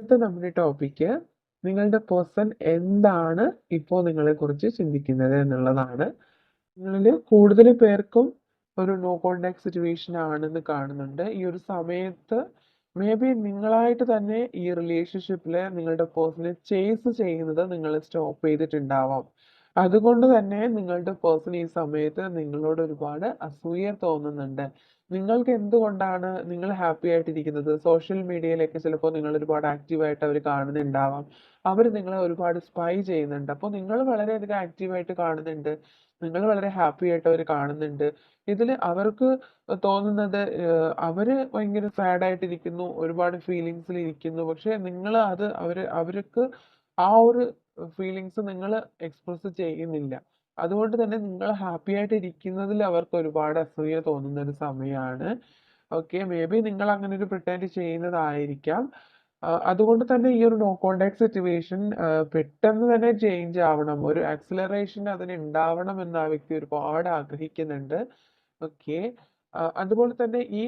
ഇന്നത്തെ നമ്മുടെ ടോപ്പിക്ക് നിങ്ങളുടെ പേഴ്സൺ എന്താണ് ഇപ്പോൾ നിങ്ങളെക്കുറിച്ച് ചിന്തിക്കുന്നത് എന്നുള്ളതാണ്. നിങ്ങളിൽ കൂടുതൽ പേർക്കും ഒരു നോ കോണ്ടാക്ട് സിറ്റുവേഷൻ ആണെന്ന് കാണുന്നുണ്ട്. ഈ ഒരു സമയത്ത് മേ ബി നിങ്ങളായിട്ട് തന്നെ ഈ റിലേഷൻഷിപ്പിൽ നിങ്ങളുടെ പേഴ്സണെ ചേസ് ചെയ്യുന്നത് നിങ്ങൾ സ്റ്റോപ്പ് ചെയ്തിട്ടുണ്ടാവാം. അതുകൊണ്ട് തന്നെ നിങ്ങളുടെ പേഴ്സൺ ഈ സമയത്ത് നിങ്ങളോട് ഒരുപാട് അസൂയ തോന്നുന്നുണ്ട്. നിങ്ങൾക്ക് എന്തുകൊണ്ടാണ് നിങ്ങൾ ഹാപ്പി ആയിട്ടിരിക്കുന്നത്? സോഷ്യൽ മീഡിയയിലൊക്കെ ചിലപ്പോൾ നിങ്ങൾ ഒരുപാട് ആക്റ്റീവായിട്ട് അവർ കാണുന്നുണ്ടാവാം. അവർ നിങ്ങളെ ഒരുപാട് സ്പൈ ചെയ്യുന്നുണ്ട്. അപ്പോൾ നിങ്ങൾ വളരെയധികം ആക്റ്റീവായിട്ട് കാണുന്നുണ്ട്. നിങ്ങൾ വളരെ ഹാപ്പി ആയിട്ട് അവർ കാണുന്നുണ്ട്. ഇതിൽ അവർക്ക് തോന്നുന്നത് അവര് ഭയങ്കര സാഡ് ആയിട്ടിരിക്കുന്നു, ഒരുപാട് ഫീലിങ്സിൽ ഇരിക്കുന്നു. പക്ഷെ നിങ്ങൾ അത് അവർക്ക് ആ ഒരു ഫീലിങ്സ് നിങ്ങൾ എക്സ്പ്രസ് ചെയ്യുന്നില്ല. അതുകൊണ്ട് തന്നെ നിങ്ങൾ ഹാപ്പി ആയിട്ട് ഇരിക്കുന്നതിൽ അവർക്ക് ഒരുപാട് അസൂയ തോന്നുന്ന ഒരു സമയമാണ്. ഓക്കെ, മേ ബി നിങ്ങൾ അങ്ങനെ ഒരു പ്രിറ്റൻഡ് ചെയ്യുന്നതായിരിക്കാം. അതുകൊണ്ട് തന്നെ ഈ ഒരു നോ കോണ്ടാക്ട് സിറ്റുവേഷൻ പെട്ടെന്ന് തന്നെ ചേഞ്ച് ആവണം, ഒരു ആക്സിലറേഷൻ അതിന് ഉണ്ടാവണം എന്ന് ആ വ്യക്തി ഒരുപാട് ആഗ്രഹിക്കുന്നുണ്ട്. ഓക്കെ, അതുപോലെ തന്നെ ഈ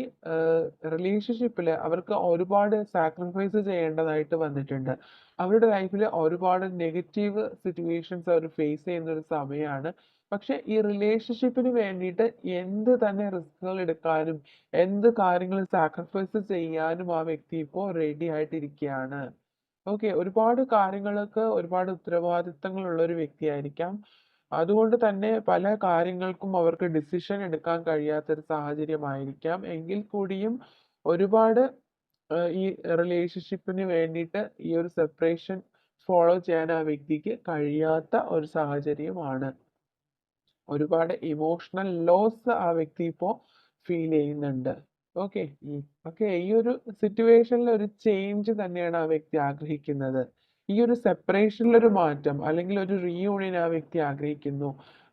റിലേഷൻഷിപ്പിൽ അവർക്ക് ഒരുപാട് സാക്രിഫൈസ് ചെയ്യേണ്ടതായിട്ട് വന്നിട്ടുണ്ട്. അവരുടെ ലൈഫിൽ ഒരുപാട് നെഗറ്റീവ് സിറ്റുവേഷൻസ് അവർ ഫേസ് ചെയ്യുന്ന ഒരു സമയമാണ്. പക്ഷെ ഈ റിലേഷൻഷിപ്പിന് വേണ്ടിയിട്ട് എന്ത് തന്നെ റിസ്കുകൾ എടുക്കാനും എന്ത് കാര്യങ്ങൾ സാക്രിഫൈസ് ചെയ്യാനും ആ വ്യക്തി ഇപ്പോൾ റെഡി ആയിട്ടിരിക്കുകയാണ്. ഓക്കെ, ഒരുപാട് കാര്യങ്ങൾക്ക് ഒരുപാട് ഉത്തരവാദിത്തങ്ങളുള്ള ഒരു വ്യക്തിയായിരിക്കാം. അതുകൊണ്ട് തന്നെ പല കാര്യങ്ങൾക്കും അവർക്ക് ഡിസിഷൻ എടുക്കാൻ കഴിയാത്തൊരു സാഹചര്യമായിരിക്കാം. എങ്കിൽ കൂടിയും ഒരുപാട് ഈ റിലേഷൻഷിപ്പിന് വേണ്ടിയിട്ട് ഈ ഒരു സെപ്പറേഷൻ ഫോളോ ചെയ്യാൻ ആ വ്യക്തിക്ക് കഴിയാത്ത ഒരു സാഹചര്യമാണ്. ഒരുപാട് ഇമോഷണൽ ലോസ് ആ വ്യക്തി ഇപ്പോൾ ഫീൽ ചെയ്യുന്നുണ്ട്. ഓക്കെ, ഓക്കെ, ഈ ഒരു സിറ്റുവേഷനിൽ ഒരു ചേഞ്ച് തന്നെയാണ് ആ വ്യക്തി ആഗ്രഹിക്കുന്നത്. ഈ ഒരു സെപ്പറേഷനിൽ ഒരു മാറ്റം അല്ലെങ്കിൽ ഒരു റീയൂണിയൻ ആ വ്യക്തി ആഗ്രഹിക്കുന്നു.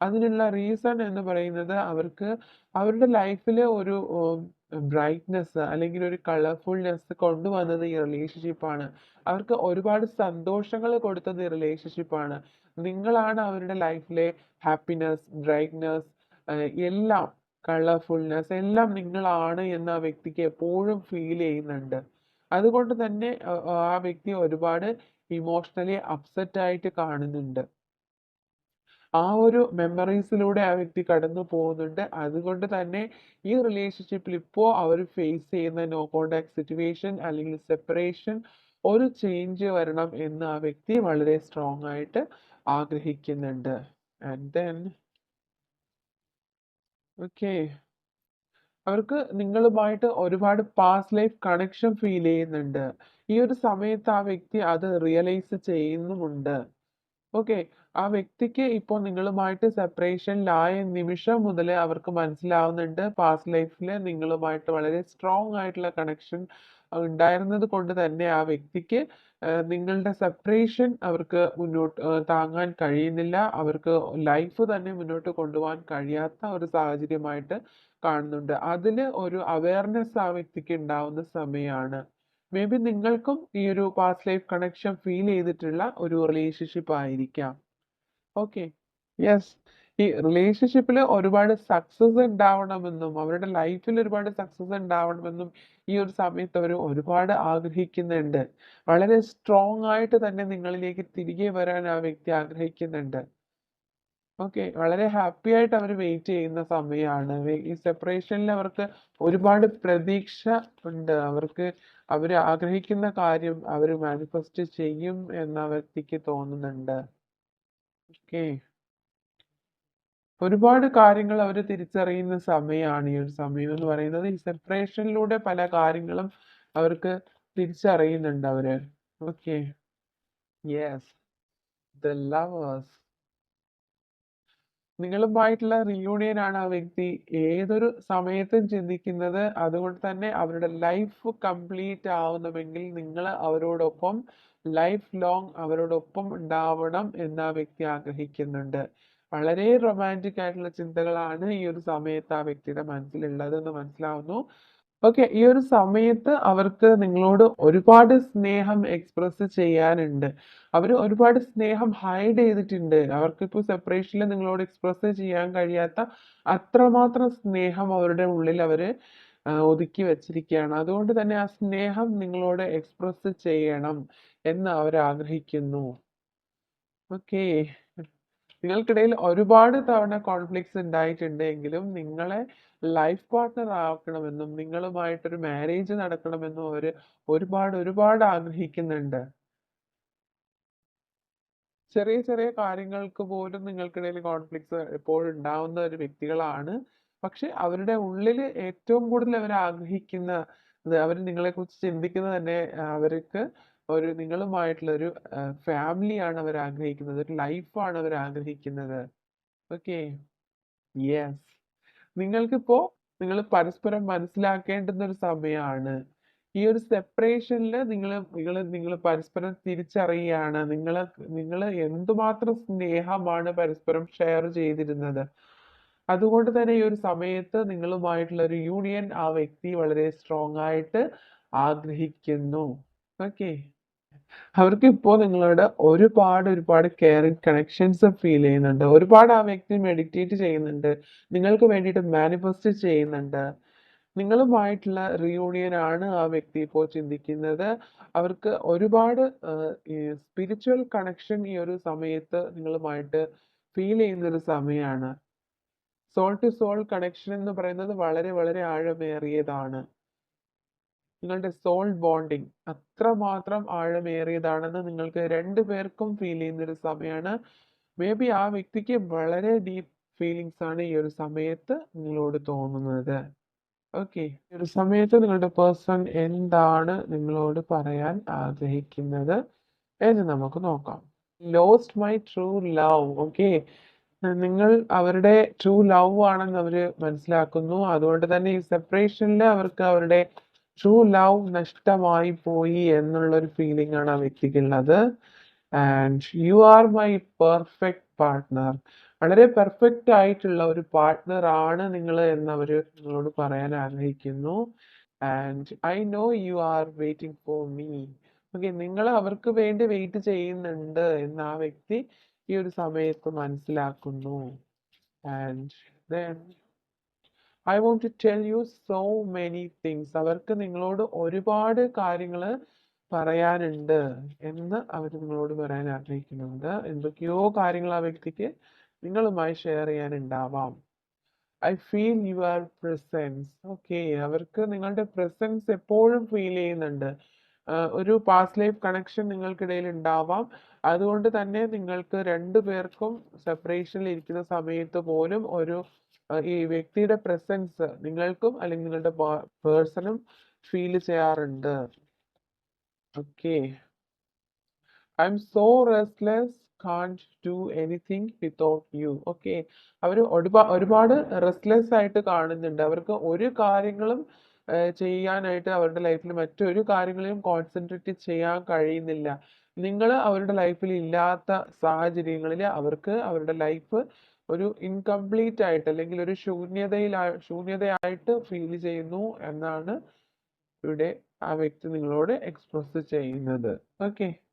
അതിനുള്ള റീസൺ എന്ന് പറയുന്നത് അവർക്ക് അവരുടെ ലൈഫിൽ ഒരു ബ്രൈറ്റ്നെസ് അല്ലെങ്കിൽ ഒരു കളർഫുൾനെസ് കൊണ്ടുവന്നത് ഈ റിലേഷൻഷിപ്പാണ്. അവർക്ക് ഒരുപാട് സന്തോഷങ്ങൾ കൊടുത്തത് ഈ റിലേഷൻഷിപ്പാണ്. നിങ്ങളാണ് അവരുടെ ലൈഫിലെ ഹാപ്പിനെസ്, ബ്രൈറ്റ്നെസ്, എല്ലാം, കളർഫുൾനെസ് എല്ലാം നിങ്ങളാണ് എന്ന് ആ വ്യക്തിക്ക് എപ്പോഴും ഫീൽ ചെയ്യുന്നുണ്ട്. അതുകൊണ്ട് തന്നെ ആ വ്യക്തി ഒരുപാട് ഇമോഷണലി അപ്സെറ്റ് ആയിട്ട് കാണുന്നുണ്ട്. ആ ഒരു മെമ്മറീസിലൂടെ ആ വ്യക്തി കടന്നു പോകുന്നുണ്ട്. അതുകൊണ്ട് തന്നെ ഈ റിലേഷൻഷിപ്പിൽ ഇപ്പോൾ അവർ ഫേസ് ചെയ്യുന്ന നോ കോണ്ടാക്ട് സിറ്റുവേഷൻ അല്ലെങ്കിൽ സെപ്പറേഷൻ ഒരു ചേഞ്ച് വരണം എന്ന് ആ വ്യക്തി വളരെ സ്ട്രോങ് ആയിട്ട് ആഗ്രഹിക്കുന്നുണ്ട്. ആൻഡ് ദെൻ ഓക്കെ, അവർക്ക് നിങ്ങളുമായിട്ട് ഒരുപാട് പാസ്റ്റ് ലൈഫ് കണക്ഷൻ ഫീൽ ചെയ്യുന്നുണ്ട്. ഈ ഒരു സമയത്ത് ആ വ്യക്തി അത് റിയലൈസ് ചെയ്യുന്നുമുണ്ട്. ഓക്കെ, ആ വ്യക്തിക്ക് ഇപ്പോൾ നിങ്ങളുമായിട്ട് സെപ്പറേഷനിലായ നിമിഷം മുതൽ അവർക്ക് മനസ്സിലാവുന്നുണ്ട് പാസ്റ്റ് ലൈഫിൽ നിങ്ങളുമായിട്ട് വളരെ സ്ട്രോങ് ആയിട്ടുള്ള കണക്ഷൻ ഉണ്ടായിരുന്നത് കൊണ്ട് തന്നെ ആ വ്യക്തിക്ക് നിങ്ങളുടെ സെപ്പറേഷൻ അവർക്ക് മുന്നോട്ട് താങ്ങാൻ കഴിയുന്നില്ല. അവർക്ക് ലൈഫ് തന്നെ മുന്നോട്ട് കൊണ്ടുപോകാൻ കഴിയാത്ത ഒരു സാഹചര്യമായിട്ട് കാണുന്നുണ്ട്. അതിൽ ഒരു അവയർനെസ് ആ വ്യക്തിക്ക് ഉണ്ടാവുന്ന സമയമാണ്. മേ ബി നിങ്ങൾക്കും ഈ ഒരു പാസ്റ്റ് ലൈഫ് കണക്ഷൻ ഫീൽ ചെയ്തിട്ടുള്ള ഒരു റിലേഷൻഷിപ്പ് ആയിരിക്കാം. ഓക്കെ, യെസ്, ഈ റിലേഷൻഷിപ്പിൽ ഒരുപാട് സക്സസ് ഉണ്ടാവണമെന്നും അവരുടെ ലൈഫിൽ ഒരുപാട് സക്സസ് ഉണ്ടാവണമെന്നും ഈ ഒരു സമയത്ത് അവർ ഒരുപാട് ആഗ്രഹിക്കുന്നുണ്ട്. വളരെ സ്ട്രോങ് ആയിട്ട് തന്നെ നിങ്ങളിലേക്ക് തിരികെ വരാൻ ആ വ്യക്തി ആഗ്രഹിക്കുന്നുണ്ട്. ഓക്കെ, വളരെ ഹാപ്പി ആയിട്ട് അവർ വെയിറ്റ് ചെയ്യുന്ന സമയമാണ്. ഈ സെപ്പറേഷനിൽ അവർക്ക് ഒരുപാട് പ്രതീക്ഷ ഉണ്ട്. അവർക്ക് അവർ ആഗ്രഹിക്കുന്ന കാര്യം അവർ മാനിഫെസ്റ്റ് ചെയ്യും എന്ന് ആ വ്യക്തിക്ക് തോന്നുന്നുണ്ട്. ഓക്കെ, ഒരുപാട് കാര്യങ്ങൾ അവർ തിരിച്ചറിയുന്ന സമയമാണ് ഈ ഒരു സമയം എന്ന് പറയുന്നത്. ഈ സെപ്പറേഷനിലൂടെ പല കാര്യങ്ങളും അവർക്ക് തിരിച്ചറിയുന്നുണ്ട് അവര്. ഓക്കെ, യെസ്, ദ ലവേഴ്സ്, നിങ്ങളുമായിട്ടുള്ള റിയൂണിയൻ ആണ് ആ വ്യക്തി ഏതൊരു സമയത്തും ചിന്തിക്കുന്നത്. അതുകൊണ്ട് തന്നെ അവരുടെ ലൈഫ് കംപ്ലീറ്റ് ആവുന്നുമെങ്കിൽ നിങ്ങൾ അവരോടൊപ്പം ലൈഫ് ലോങ് അവരോടൊപ്പം ഉണ്ടാവണം എന്ന് ആ വ്യക്തി ആഗ്രഹിക്കുന്നുണ്ട്. വളരെ റൊമാൻറ്റിക് ആയിട്ടുള്ള ചിന്തകളാണ് ഈ ഒരു സമയത്ത് ആ വ്യക്തിയുടെ മനസ്സിലുള്ളതെന്ന് മനസ്സിലാവുന്നു. ഓക്കെ, ഈ ഒരു സമയത്ത് അവർക്ക് നിങ്ങളോട് ഒരുപാട് സ്നേഹം എക്സ്പ്രസ് ചെയ്യാനുണ്ട്. അവർ ഒരുപാട് സ്നേഹം ഹൈഡ് ചെയ്തിട്ടുണ്ട്. അവർക്കിപ്പോൾ സെപ്പറേഷനിൽ നിങ്ങളോട് എക്സ്പ്രസ് ചെയ്യാൻ കഴിയാത്ത അത്രമാത്രം സ്നേഹം അവരുടെ ഉള്ളിൽ അവർ ഒതുക്കി വെച്ചിരിക്കുകയാണ്. അതുകൊണ്ട് തന്നെ ആ സ്നേഹം നിങ്ങളോട് എക്സ്പ്രസ് ചെയ്യണം എന്ന് അവർ ആഗ്രഹിക്കുന്നു. ഓക്കേ. നിങ്ങൾക്കിടയിൽ ഒരുപാട് തവണ കോൺഫ്ലിക്ട്സ് ഉണ്ടായിട്ടുണ്ടെങ്കിലും നിങ്ങളെ ലൈഫ് പാർട്ട്ണർ ആക്കണമെന്നും നിങ്ങളുമായിട്ടൊരു മാരേജ് നടക്കണമെന്നും അവര് ഒരുപാട് ആഗ്രഹിക്കുന്നുണ്ട്. ചെറിയ ചെറിയ കാര്യങ്ങൾക്ക് പോലും നിങ്ങൾക്കിടയിൽ കോൺഫ്ലിക്ട്സ് എപ്പോഴും ഉണ്ടാവുന്ന ഒരു വ്യക്തികളാണ്. പക്ഷെ അവരുടെ ഉള്ളിൽ ഏറ്റവും കൂടുതൽ അവർ ആഗ്രഹിക്കുന്ന അവർ നിങ്ങളെക്കുറിച്ച് ചിന്തിക്കുന്നത് തന്നെ അവർക്ക് നിങ്ങളുമായിട്ടുള്ള ഒരു ഫാമിലിയാണ് അവർ ആഗ്രഹിക്കുന്നത്. ഒരു ലൈഫാണ് അവർ ആഗ്രഹിക്കുന്നത്. ഓക്കെ. യെസ്. നിങ്ങൾക്കിപ്പോ നിങ്ങൾ പരസ്പരം മനസ്സിലാക്കേണ്ടുന്ന ഒരു സമയമാണ്. ഈ ഒരു സെപ്പറേഷനിൽ നിങ്ങൾ പരസ്പരം തിരിച്ചറിയുകയാണ്. നിങ്ങൾ എന്തുമാത്രം സ്നേഹമാണ് പരസ്പരം ഷെയർ ചെയ്തിരുന്നത്. അതുകൊണ്ട് തന്നെ ഈ ഒരു സമയത്ത് നിങ്ങളുമായിട്ടുള്ള ഒരു യൂണിയൻ ആ വ്യക്തി വളരെ സ്ട്രോങ് ആയിട്ട് ആഗ്രഹിക്കുന്നു. ഓക്കെ. അവർക്ക് ഇപ്പോൾ നിങ്ങളോട് ഒരുപാട് കെയറിങ് കണക്ഷൻസ് ഫീൽ ചെയ്യുന്നുണ്ട്. ഒരുപാട് ആ വ്യക്തി മെഡിറ്റേറ്റ് ചെയ്യുന്നുണ്ട്. നിങ്ങൾക്ക് വേണ്ടിയിട്ട് മാനിഫെസ്റ്റ് ചെയ്യുന്നുണ്ട്. നിങ്ങളുമായിട്ടുള്ള റിയൂണിയൻ ആണ് ആ വ്യക്തി ഇപ്പോൾ ചിന്തിക്കുന്നത്. അവർക്ക് ഒരുപാട് ഈ സ്പിരിച്വൽ കണക്ഷൻ ഈ ഒരു സമയത്ത് നിങ്ങളുമായിട്ട് ഫീൽ ചെയ്യുന്ന ഒരു സമയമാണ്. സോൾ ടു സോൾ കണക്ഷൻ എന്ന് പറയുന്നത് വളരെ ആഴമേറിയതാണ്. നിങ്ങളുടെ സോൾ ബോണ്ടിങ് അത്രമാത്രം ആഴമേറിയതാണെന്ന് നിങ്ങൾക്ക് രണ്ടുപേർക്കും ഫീൽ ചെയ്യുന്ന ഒരു സമയമാണ്. മേ ബി ആ വ്യക്തിക്ക് വളരെ ഡീപ്പ് ഫീലിങ്സ് ആണ് ഈ ഒരു സമയത്ത് നിങ്ങളോട് തോന്നുന്നത്. ഓക്കെ. ഈ ഒരു സമയത്ത് നിങ്ങളുടെ പേഴ്സൺ എന്താണ് നിങ്ങളോട് പറയാൻ ആഗ്രഹിക്കുന്നത് എന്ന് നമുക്ക് നോക്കാം. Lost my true love. Okay. നിങ്ങൾ അവരുടെ ട്രൂ ലവ് ആണെന്ന് അവര് മനസ്സിലാക്കുന്നു. അതുകൊണ്ട് തന്നെ ഈ സെപ്പറേഷനിൽ അവർക്ക് അവരുടെ ട്രൂ ലവ് നഷ്ടമായി പോയി എന്നുള്ളൊരു ഫീലിംഗ് ആണ് ആ വ്യക്തിക്കുള്ളത്. And you are my perfect partner. വളരെ പെർഫെക്റ്റ് ആയിട്ടുള്ള ഒരു പാർട്ട്ണർ ആണ് നിങ്ങൾ എന്ന് അവർ നിങ്ങളോട് പറയാൻ ആഗ്രഹിക്കുന്നു. And I know you are waiting for me. Okay. നിങ്ങൾ അവർക്ക് വേണ്ടി വെയിറ്റ് ചെയ്യുന്നുണ്ട് എന്ന് ആ വ്യക്തി ഈ ഒരു സമയത്ത് മനസ്സിലാക്കുന്നു. And then I want to tell you so many things. അവർക്ക് നിങ്ങളോട് ഒരുപാട് കാര്യങ്ങൾ പറയാനുണ്ട് എന്ന് അവർ നിങ്ങളോട് പറയാൻ ആഗ്രഹിക്കുന്നുണ്ട്. എന്തൊക്കെയോ കാര്യങ്ങൾ ആ വ്യക്തിക്ക് നിങ്ങളുമായി ഷെയർ ചെയ്യാനുണ്ടാവാം. I feel your presence. Okay. അവർക്ക് നിങ്ങളുടെ പ്രസൻസ് എപ്പോഴും ഫീൽ ചെയ്യുന്നുണ്ട്. ഒരു പാസ്റ്റ് ലൈഫ് കണക്ഷൻ നിങ്ങൾക്കിടയിൽ ഉണ്ടാവാം. അതുകൊണ്ട് തന്നെ നിങ്ങൾക്ക് രണ്ടുപേർക്കും സെപ്പറേഷനിൽ ഇരിക്കുന്ന സമയത്ത് പോലും ഈ വ്യക്തിയുടെ പ്രസൻസ് നിങ്ങൾക്കും അല്ലെങ്കിൽ നിങ്ങളുടെ പേഴ്സണും ഫീൽ ചെയ്യാറുണ്ട്. Okay. I'm so restless can't do anything without you. Okay. അവർ ഒരുപാട് റെസ്റ്റ്ലെസ് ആയിട്ട് കാണുന്നുണ്ട്. അവർക്ക് ഒരു കാര്യങ്ങളും ചെയ്യാനായിട്ട് അവരുടെ ലൈഫിൽ മറ്റൊരു കാര്യങ്ങളിലും കോൺസെൻട്രേറ്റ് ചെയ്യാൻ കഴിയുന്നില്ല. നിങ്ങൾ അവരുടെ ലൈഫിൽ ഇല്ലാത്ത സാഹചര്യങ്ങളിൽ അവർക്ക് അവരുടെ ലൈഫ് ഒരു ഇൻകംപ്ലീറ്റ് ആയിട്ട് അല്ലെങ്കിൽ ഒരു ശൂന്യതയായിട്ട് ഫീൽ ചെയ്യുന്നു എന്നാണ് ഇവിടെ ആ വ്യക്തി നിങ്ങളോട് എക്സ്പ്രസ് ചെയ്യുന്നത്. ഓക്കെ.